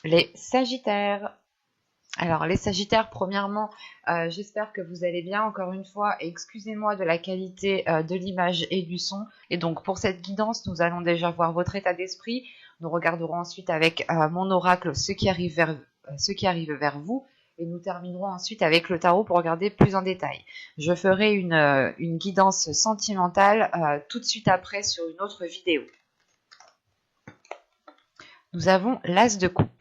Les Sagittaires. Alors les Sagittaires, premièrement, j'espère que vous allez bien. Encore une fois, excusez-moi de la qualité de l'image et du son. Et donc pour cette guidance, nous allons déjà voir votre état d'esprit. Nous regarderons ensuite avec mon oracle ce qui arrive vers vous. Et nous terminerons ensuite avec le tarot pour regarder plus en détail. Je ferai une guidance sentimentale tout de suite après sur une autre vidéo. Nous avons l'As de coupe.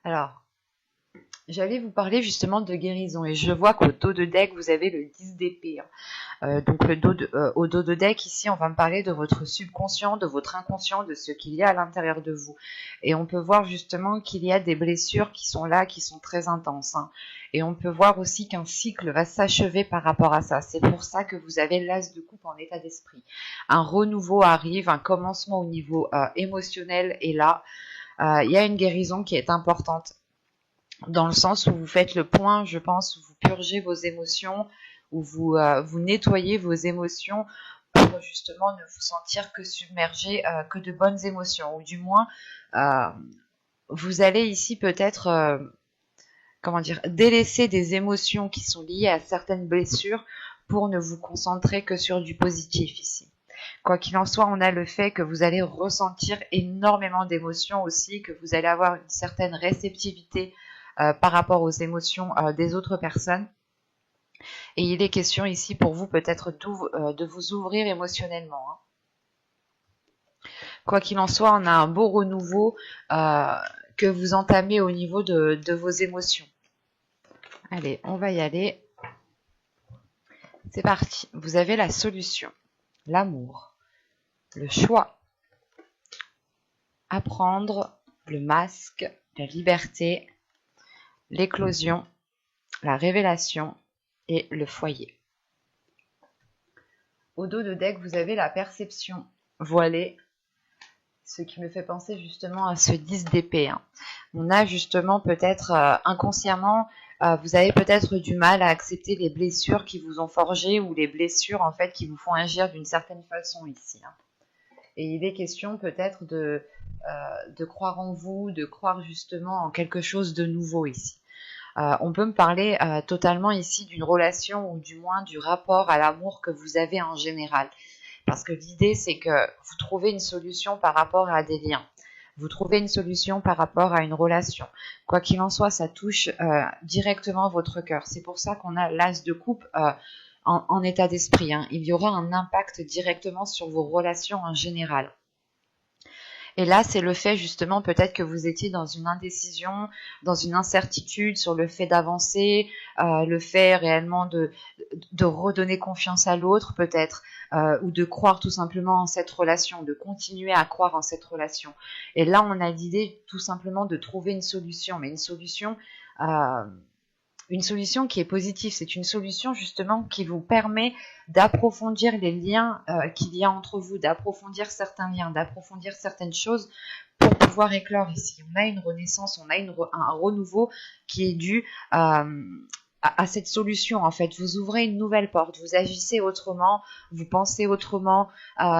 Alors, j'allais vous parler justement de guérison et je vois qu'au dos de deck, vous avez le 10 d'épée. Donc au dos de deck, ici, on va me parler de votre subconscient, de votre inconscient, de ce qu'il y a à l'intérieur de vous. Et on peut voir justement qu'il y a des blessures qui sont là, qui sont très intenses. Et on peut voir aussi qu'un cycle va s'achever par rapport à ça. C'est pour ça que vous avez l'As de coupe en état d'esprit. Un renouveau arrive, un commencement au niveau émotionnel est là. Il y a une guérison qui est importante dans le sens où vous faites le point, je pense, où vous purgez vos émotions, où vous nettoyez vos émotions pour justement ne vous sentir que submergé, que de bonnes émotions, ou du moins, euh, vous allez ici peut-être, délaisser des émotions qui sont liées à certaines blessures pour ne vous concentrer que sur du positif ici. Quoi qu'il en soit, on a le fait que vous allez ressentir énormément d'émotions aussi, que vous allez avoir une certaine réceptivité par rapport aux émotions des autres personnes. Et il est question ici pour vous peut-être de vous ouvrir émotionnellement. Quoi qu'il en soit, on a un beau renouveau que vous entamez au niveau de vos émotions. Allez, on va y aller. C'est parti. Vous avez la solution, l'amour, le choix, apprendre, le masque, la liberté, l'éclosion, la révélation et le foyer. Au dos de deck, vous avez la perception voilée, ce qui me fait penser justement à ce 10 d'épée. On a justement peut-être inconsciemment, vous avez peut-être du mal à accepter les blessures qui vous ont forgé ou les blessures en fait qui vous font agir d'une certaine façon ici. Et il est question peut-être de croire en vous, de croire justement en quelque chose de nouveau ici. On peut me parler totalement ici d'une relation ou du moins du rapport à l'amour que vous avez en général. Parce que l'idée, c'est que vous trouvez une solution par rapport à des liens. Vous trouvez une solution par rapport à une relation. Quoi qu'il en soit, ça touche directement votre cœur. C'est pour ça qu'on a l'As de coupe en état d'esprit. Il y aura un impact directement sur vos relations en général. Et là, c'est le fait justement peut-être que vous étiez dans une indécision, dans une incertitude sur le fait d'avancer, le fait réellement de redonner confiance à l'autre peut-être, ou de croire tout simplement en cette relation, de continuer à croire en cette relation. Et là, on a l'idée tout simplement de trouver une solution, mais une solution qui est positive. C'est une solution justement qui vous permet d'approfondir les liens qu'il y a entre vous, d'approfondir certains liens, d'approfondir certaines choses pour pouvoir éclore ici. On a une renaissance, on a un renouveau qui est dû à cette solution en fait. Vous ouvrez une nouvelle porte, vous agissez autrement, vous pensez autrement.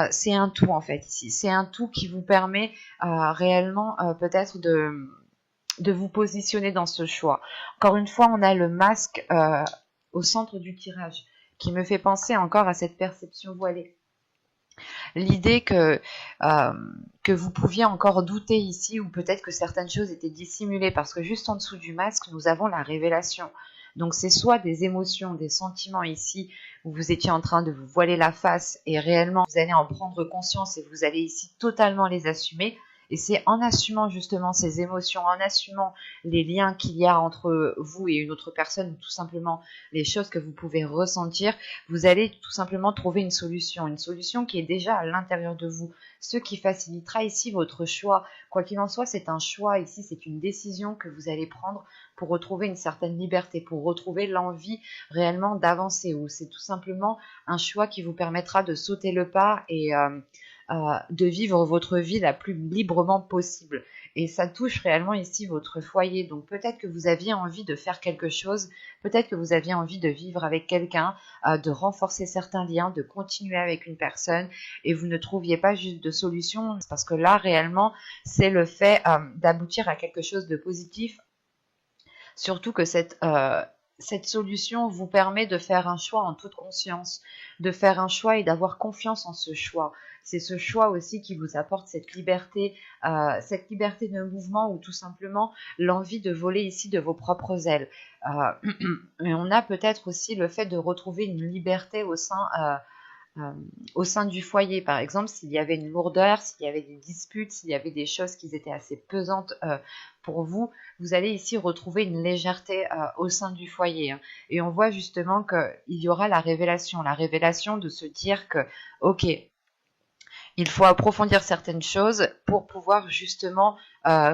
C'est un tout en fait ici. C'est un tout qui vous permet réellement peut-être de vous positionner dans ce choix. Encore une fois, on a le masque au centre du tirage qui me fait penser encore à cette perception voilée. L'idée que vous pouviez encore douter ici ou peut-être que certaines choses étaient dissimulées parce que juste en dessous du masque, nous avons la révélation. Donc c'est soit des émotions, des sentiments ici où vous étiez en train de vous voiler la face et réellement vous allez en prendre conscience et vous allez ici totalement les assumer. Et c'est en assumant justement ces émotions, en assumant les liens qu'il y a entre vous et une autre personne, ou tout simplement les choses que vous pouvez ressentir, vous allez tout simplement trouver une solution qui est déjà à l'intérieur de vous, ce qui facilitera ici votre choix. Quoi qu'il en soit, c'est un choix ici, c'est une décision que vous allez prendre pour retrouver une certaine liberté, pour retrouver l'envie réellement d'avancer, ou c'est tout simplement un choix qui vous permettra de sauter le pas et de vivre votre vie la plus librement possible. Et ça touche réellement ici votre foyer. Donc peut-être que vous aviez envie de faire quelque chose, peut-être que vous aviez envie de vivre avec quelqu'un, de renforcer certains liens, de continuer avec une personne, et vous ne trouviez pas juste de solution, parce que là réellement c'est le fait d'aboutir à quelque chose de positif. Surtout que cette solution vous permet de faire un choix en toute conscience, de faire un choix et d'avoir confiance en ce choix. C'est ce choix aussi qui vous apporte cette liberté de mouvement, ou tout simplement l'envie de voler ici de vos propres ailes. Mais on a peut-être aussi le fait de retrouver une liberté au sein du foyer. Par exemple, s'il y avait une lourdeur, s'il y avait des disputes, s'il y avait des choses qui étaient assez pesantes pour vous, vous allez ici retrouver une légèreté au sein du foyer. Hein. Et on voit justement qu'il y aura la révélation de se dire que, ok, il faut approfondir certaines choses pour pouvoir justement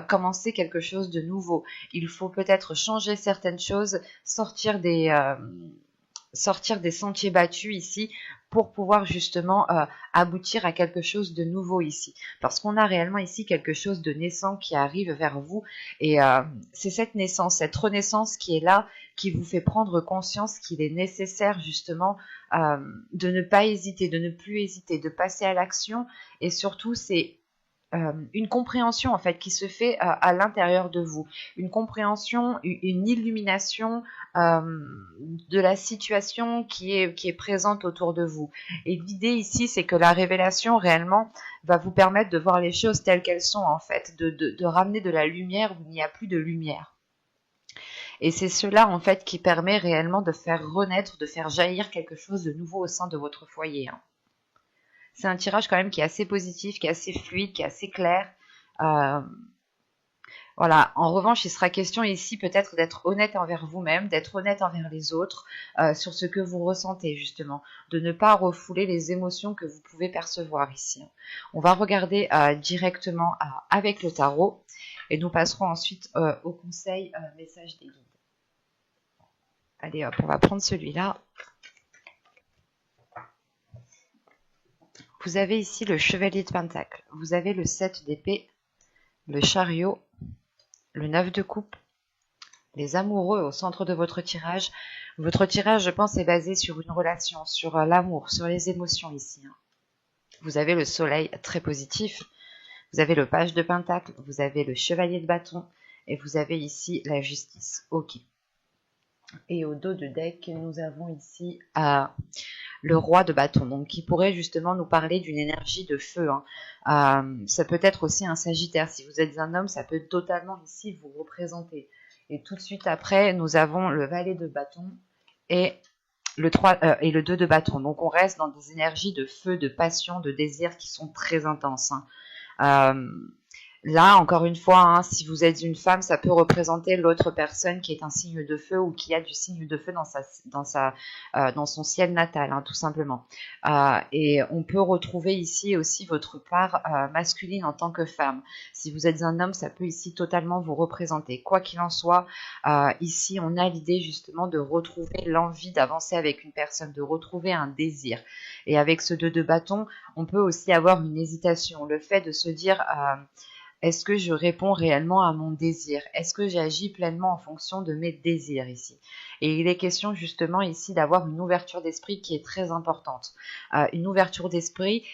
commencer quelque chose de nouveau. Il faut peut-être changer certaines choses, sortir des sentiers battus ici pour pouvoir justement aboutir à quelque chose de nouveau ici. Parce qu'on a réellement ici quelque chose de naissant qui arrive vers vous, et c'est cette naissance, cette renaissance qui est là, qui vous fait prendre conscience qu'il est nécessaire justement de ne pas hésiter, de ne plus hésiter, de passer à l'action, et surtout c'est une compréhension en fait qui se fait à l'intérieur de vous, une compréhension, une illumination de la situation qui est présente autour de vous. Et l'idée ici, c'est que la révélation réellement va vous permettre de voir les choses telles qu'elles sont en fait, de ramener de la lumière où il n'y a plus de lumière. Et c'est cela en fait qui permet réellement de faire renaître, de faire jaillir quelque chose de nouveau au sein de votre foyer. Hein. C'est un tirage quand même qui est assez positif, qui est assez fluide, qui est assez clair. Voilà. En revanche, il sera question ici peut-être d'être honnête envers vous-même, d'être honnête envers les autres sur ce que vous ressentez justement, de ne pas refouler les émotions que vous pouvez percevoir ici. On va regarder directement avec le tarot, et nous passerons ensuite au conseil message des guides. Allez hop, on va prendre celui-là. Vous avez ici le chevalier de Pentacle, vous avez le 7 d'épée, le chariot, le 9 de coupe, les amoureux au centre de votre tirage. Votre tirage, je pense, est basé sur une relation, sur l'amour, sur les émotions ici. Vous avez le soleil très positif, vous avez le page de Pentacle, vous avez le chevalier de bâton, et vous avez ici la justice. Ok. Et au dos de deck, nous avons ici le roi de bâton, donc qui pourrait justement nous parler d'une énergie de feu. Hein. Ça peut être aussi un sagittaire. Si vous êtes un homme, ça peut totalement ici vous représenter. Et tout de suite après, nous avons le valet de bâton et le 3 et le 2 de bâton. Donc on reste dans des énergies de feu, de passion, de désir qui sont très intenses. Hein. Là, encore une fois, hein, si vous êtes une femme, ça peut représenter l'autre personne qui est un signe de feu ou qui a du signe de feu dans son ciel natal, hein, tout simplement. Et on peut retrouver ici aussi votre part masculine en tant que femme. Si vous êtes un homme, ça peut ici totalement vous représenter. Quoi qu'il en soit, ici, on a l'idée justement de retrouver l'envie d'avancer avec une personne, de retrouver un désir. Et avec ce 2 de bâton, on peut aussi avoir une hésitation, le fait de se dire... est-ce que je réponds réellement à mon désir? Est-ce que j'agis pleinement en fonction de mes désirs ici? Et il est question justement ici d'avoir une ouverture d'esprit qui est très importante. Une ouverture d'esprit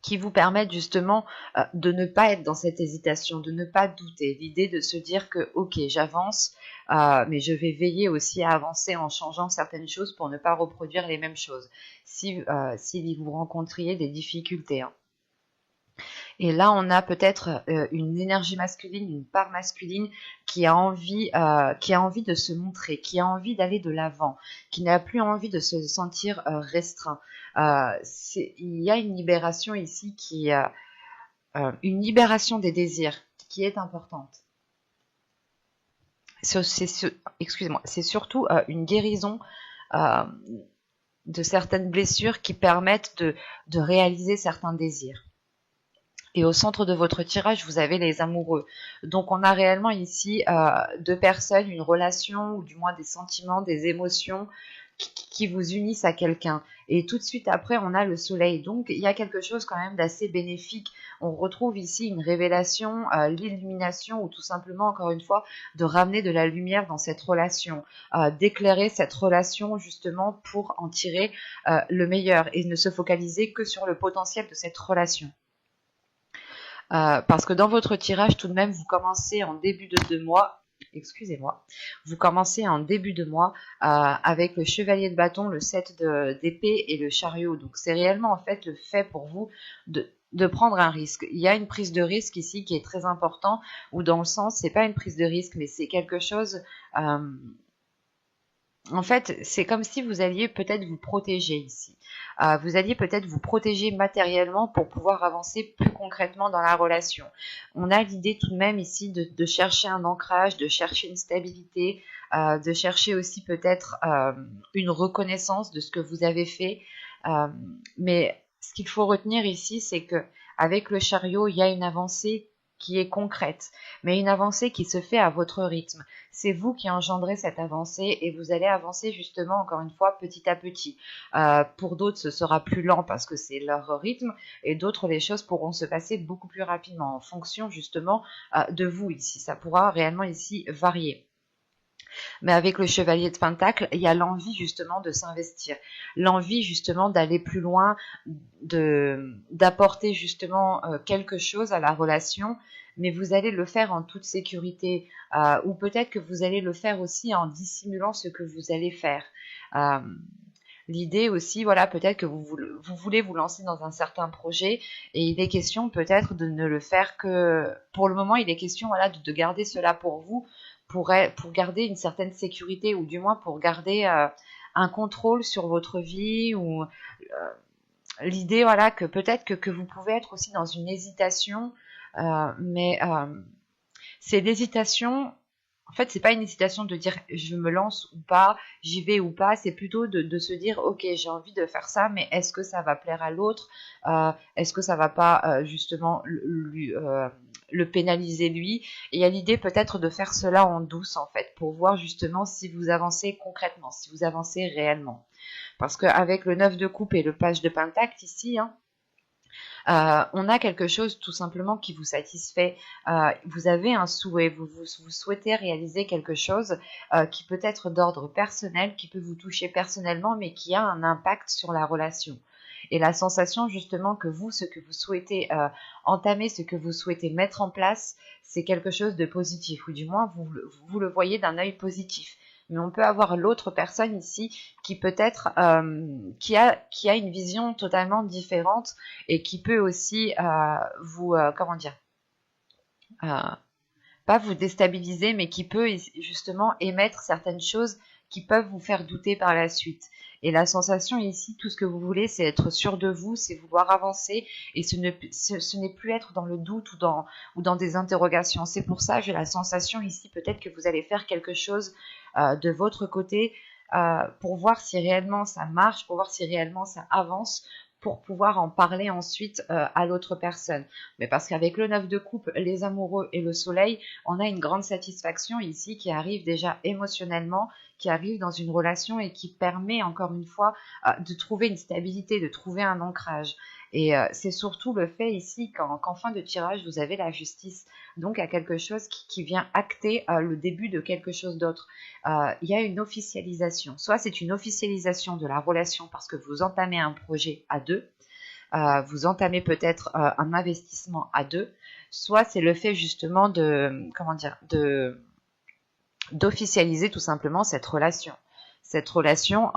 qui vous permette justement de ne pas être dans cette hésitation, de ne pas douter. L'idée de se dire que ok, j'avance, mais je vais veiller aussi à avancer en changeant certaines choses pour ne pas reproduire les mêmes choses. Si vous rencontriez des difficultés. Hein. Et là, on a peut-être une énergie masculine, une part masculine qui a envie de se montrer, qui a envie d'aller de l'avant, qui n'a plus envie de se sentir restreint. Il y a une libération ici une libération des désirs qui est importante. C'est surtout une guérison de certaines blessures qui permettent de réaliser certains désirs. Et au centre de votre tirage, vous avez les amoureux. Donc on a réellement ici deux personnes, une relation, ou du moins des sentiments, des émotions qui vous unissent à quelqu'un. Et tout de suite après, on a le soleil. Donc il y a quelque chose quand même d'assez bénéfique On retrouve ici une révélation, l'illumination, ou tout simplement, encore une fois, de ramener de la lumière dans cette relation, d'éclairer cette relation justement pour en tirer le meilleur et ne se focaliser que sur le potentiel de cette relation. Parce que dans votre tirage, tout de même, vous commencez en début de mois, excusez-moi, vous commencez en début de mois avec le chevalier de bâton, le 7 d'épée et le chariot. Donc c'est réellement en fait le fait pour vous de prendre un risque. Il y a une prise de risque ici qui est très important, ou dans le sens, c'est pas une prise de risque, mais c'est quelque chose... en fait, c'est comme si vous alliez peut-être vous protéger ici. Vous alliez peut-être vous protéger matériellement pour pouvoir avancer plus concrètement dans la relation. On a l'idée tout de même ici de chercher un ancrage, de chercher une stabilité, de chercher aussi peut-être une reconnaissance de ce que vous avez fait. Mais ce qu'il faut retenir ici, c'est que avec le chariot, il y a une avancée qui est concrète, mais une avancée qui se fait à votre rythme. C'est vous qui engendrez cette avancée et vous allez avancer justement, encore une fois, petit à petit. Pour d'autres, ce sera plus lent parce que c'est leur rythme, et d'autres, les choses pourront se passer beaucoup plus rapidement en fonction justement de vous ici. Ça pourra réellement ici varier. Mais avec le chevalier de Pentacle, il y a l'envie justement de s'investir, l'envie justement d'aller plus loin, d'apporter justement quelque chose à la relation, mais vous allez le faire en toute sécurité, ou peut-être que vous allez le faire aussi en dissimulant ce que vous allez faire. L'idée aussi, voilà, peut-être que vous voulez vous lancer dans un certain projet et il est question peut-être de ne le faire que... Pour le moment, il est question, voilà, de garder cela pour vous, pour garder une certaine sécurité, ou du moins pour garder un contrôle sur votre vie, ou l'idée, voilà, que peut-être que vous pouvez être aussi dans une hésitation, mais c'est l'hésitation... En fait, c'est pas une hésitation de dire je me lance ou pas, j'y vais ou pas, c'est plutôt de se dire ok, j'ai envie de faire ça, mais est-ce que ça va plaire à l'autre, est-ce que ça va pas justement le pénaliser lui. Et il y a l'idée peut-être de faire cela en douce en fait, pour voir justement si vous avancez concrètement, si vous avancez réellement. Parce qu'avec le 9 de coupe et le page de pentacle ici, on a quelque chose tout simplement qui vous satisfait. Vous avez un souhait, vous souhaitez réaliser quelque chose qui peut être d'ordre personnel, qui peut vous toucher personnellement, mais qui a un impact sur la relation. Et la sensation justement que vous, ce que vous souhaitez entamer, ce que vous souhaitez mettre en place, c'est quelque chose de positif, ou du moins vous le voyez d'un œil positif. Mais on peut avoir l'autre personne ici qui peut-être qui a une vision totalement différente et qui peut aussi vous comment dire, pas vous déstabiliser, mais qui peut justement émettre certaines choses qui peuvent vous faire douter par la suite. Et la sensation ici, tout ce que vous voulez, c'est être sûr de vous, c'est vouloir avancer, et ce n'est plus être dans le doute ou dans des interrogations. C'est pour ça que j'ai la sensation ici, peut-être que vous allez faire quelque chose de votre côté pour voir si réellement ça marche, pour voir si réellement ça avance, pour pouvoir en parler ensuite à l'autre personne. Mais parce qu'avec le 9 de coupe, les amoureux et le soleil, on a une grande satisfaction ici qui arrive déjà émotionnellement, qui arrive dans une relation et qui permet encore une fois de trouver une stabilité, de trouver un ancrage. Et c'est surtout le fait ici qu'en fin de tirage, vous avez la justice, donc à quelque chose qui vient acter le début de quelque chose d'autre. Il y a une officialisation. Soit c'est une officialisation de la relation parce que vous entamez un projet à deux, vous entamez peut-être un investissement à deux, soit c'est le fait justement d'officialiser tout simplement cette relation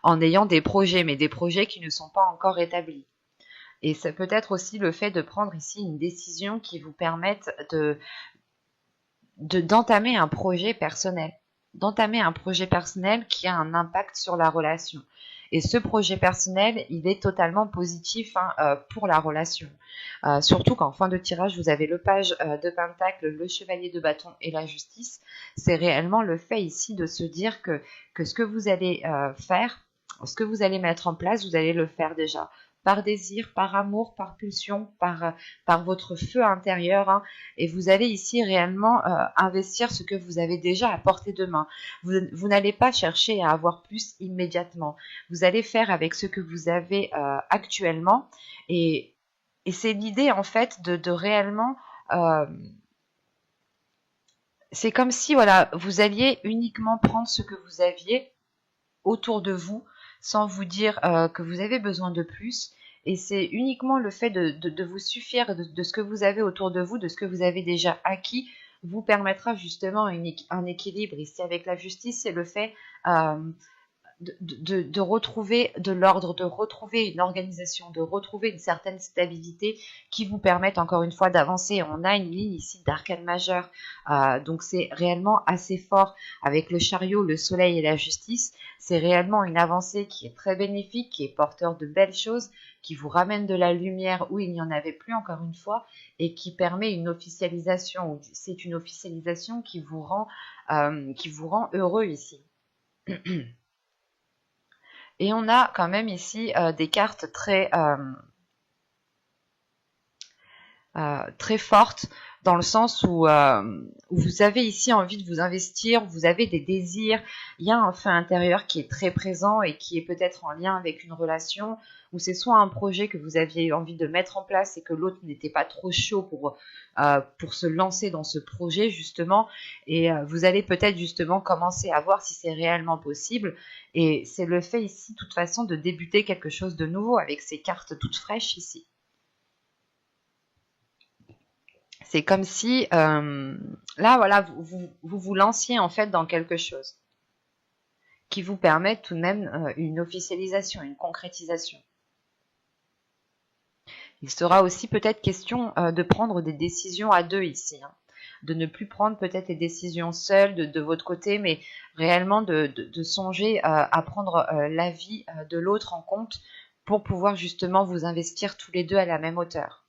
en ayant des projets, mais des projets qui ne sont pas encore établis. Et c'est peut-être aussi le fait de prendre ici une décision qui vous permette d'entamer un projet personnel, qui a un impact sur la relation. Et ce projet personnel, il est totalement positif pour la relation. Surtout qu'en fin de tirage, vous avez le page de pentacle, le chevalier de bâton et la justice. C'est réellement le fait ici de se dire que ce que vous allez faire, ce que vous allez mettre en place, vous allez le faire déjà. Par désir, par amour, par pulsion, par votre feu intérieur. Et vous allez ici réellement investir ce que vous avez déjà à portée de main. Vous n'allez pas chercher à avoir plus immédiatement. Vous allez faire avec ce que vous avez actuellement. Et Et c'est l'idée en fait de réellement... c'est comme si voilà, vous alliez uniquement prendre ce que vous aviez autour de vous sans vous dire que vous avez besoin de plus. Et c'est uniquement le fait de vous suffire de ce que vous avez autour de vous, de ce que vous avez déjà acquis, vous permettra justement un équilibre. Ici avec la justice, c'est le fait de retrouver de l'ordre, de retrouver une organisation, de retrouver une certaine stabilité qui vous permettent encore une fois d'avancer. On a une ligne ici d'arcane majeur, donc c'est réellement assez fort avec le chariot, le soleil et la justice. C'est réellement une avancée qui est très bénéfique, qui est porteur de belles choses, qui vous ramène de la lumière où il n'y en avait plus encore une fois et qui permet une officialisation. C'est une officialisation qui vous rend heureux ici. Et on a quand même ici des cartes très fortes dans le sens où vous avez ici envie de vous investir, vous avez des désirs, il y a un feu intérieur qui est très présent et qui est peut-être en lien avec une relation, ou c'est soit un projet que vous aviez envie de mettre en place et que l'autre n'était pas trop chaud pour se lancer dans ce projet justement, et vous allez peut-être justement commencer à voir si c'est réellement possible, et c'est le fait ici de toute façon de débuter quelque chose de nouveau avec ces cartes toutes fraîches ici. C'est comme si, là, voilà, vous lanciez en fait dans quelque chose qui vous permet tout de même une officialisation, une concrétisation. Il sera aussi peut-être question de prendre des décisions à deux ici, hein, de ne plus prendre peut-être les décisions seules de votre côté, mais réellement de songer à prendre l'avis de l'autre en compte pour pouvoir justement vous investir tous les deux à la même hauteur.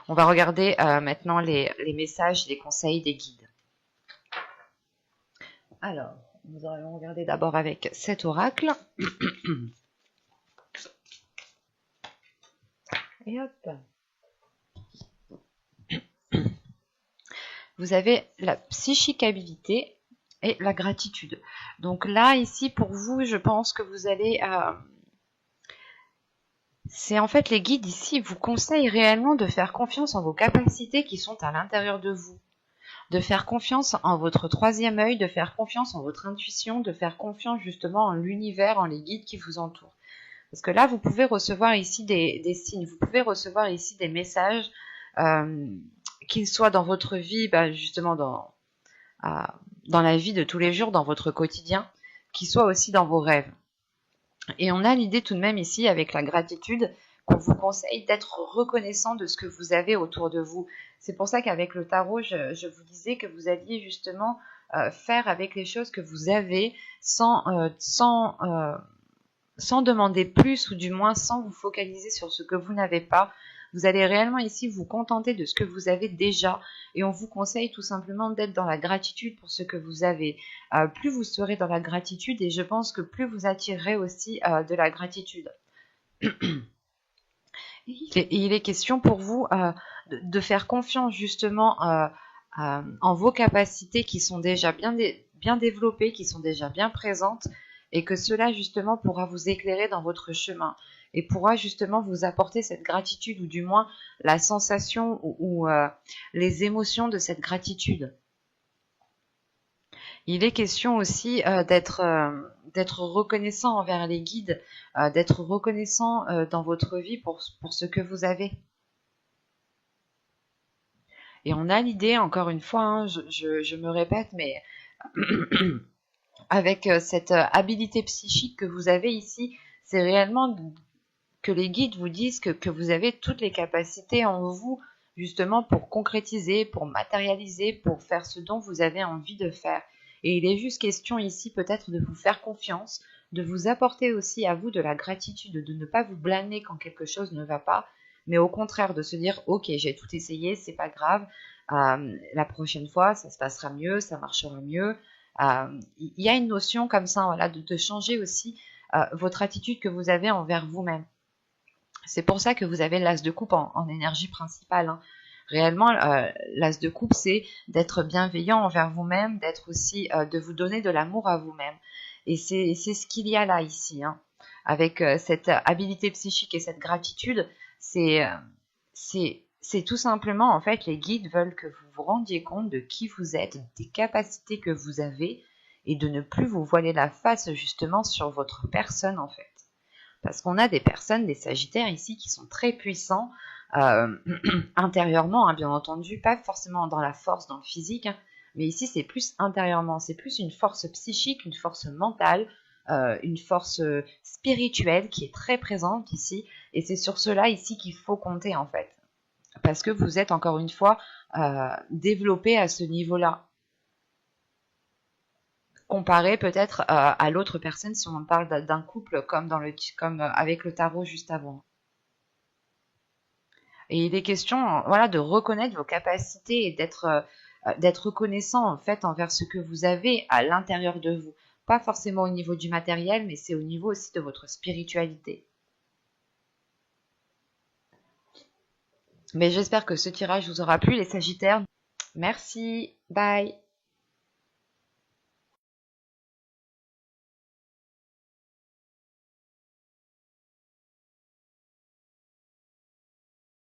On va regarder maintenant les messages, les conseils des guides. Alors, nous allons regarder d'abord avec cet oracle. Et hop. Vous avez la psychicabilité et la gratitude. Donc là, ici, pour vous, je pense que vous allez... c'est en fait les guides ici vous conseillent réellement de faire confiance en vos capacités qui sont à l'intérieur de vous. De faire confiance en votre troisième œil, de faire confiance en votre intuition, de faire confiance justement en l'univers, en les guides qui vous entourent. Parce que là, vous pouvez recevoir ici des signes, vous pouvez recevoir ici des messages, qu'ils soient dans votre vie, justement dans la vie de tous les jours, dans votre quotidien, qu'ils soient aussi dans vos rêves. Et on a l'idée tout de même ici, avec la gratitude, qu'on vous conseille d'être reconnaissant de ce que vous avez autour de vous. C'est pour ça qu'avec le tarot, je vous disais que vous alliez justement faire avec les choses que vous avez sans demander plus, ou du moins sans vous focaliser sur ce que vous n'avez pas. Vous allez réellement ici vous contenter de ce que vous avez déjà, et on vous conseille tout simplement d'être dans la gratitude pour ce que vous avez. Plus vous serez dans la gratitude, et je pense que plus vous attirerez aussi de la gratitude. Il est question pour vous de faire confiance justement en vos capacités qui sont déjà bien développées, qui sont déjà bien présentes, et que cela justement pourra vous éclairer dans votre chemin et pourra justement vous apporter cette gratitude, ou du moins la sensation ou les émotions de cette gratitude. Il est question aussi d'être reconnaissant envers les guides, d'être reconnaissant dans votre vie pour ce que vous avez. Et on a l'idée, encore une fois, hein, je me répète, mais avec cette habilité psychique que vous avez ici, c'est réellement que les guides vous disent que vous avez toutes les capacités en vous, justement pour concrétiser, pour matérialiser, pour faire ce dont vous avez envie de faire. Et il est juste question ici peut-être de vous faire confiance, de vous apporter aussi à vous de la gratitude, de ne pas vous blâmer quand quelque chose ne va pas, mais au contraire de se dire « Ok, j'ai tout essayé, c'est pas grave, la prochaine fois ça se passera mieux, ça marchera mieux ». Il y a une notion comme ça, voilà, de changer aussi votre attitude que vous avez envers vous-même. C'est pour ça que vous avez l'as de coupe en énergie principale, hein. Réellement, l'as de coupe, c'est d'être bienveillant envers vous-même, d'être aussi, de vous donner de l'amour à vous-même. Et c'est ce qu'il y a là, ici, hein. avec cette habilité psychique et cette gratitude, c'est tout simplement, en fait, les guides veulent que vous vous rendiez compte de qui vous êtes, des capacités que vous avez, et de ne plus vous voiler la face justement sur votre personne, en fait. Parce qu'on a des personnes, des sagittaires ici, qui sont très puissants intérieurement, hein, bien entendu, pas forcément dans la force, dans le physique, hein, mais ici c'est plus intérieurement, c'est plus une force psychique, une force mentale, une force spirituelle qui est très présente ici, et c'est sur cela ici qu'il faut compter en fait, parce que vous êtes encore une fois développé à ce niveau-là, comparé peut-être à l'autre personne si on parle d'un couple comme avec le tarot juste avant. Et il est question, voilà, de reconnaître vos capacités et d'être reconnaissant en fait envers ce que vous avez à l'intérieur de vous. Pas forcément au niveau du matériel, mais c'est au niveau aussi de votre spiritualité. Mais j'espère que ce tirage vous aura plu, les Sagittaires. Merci, bye.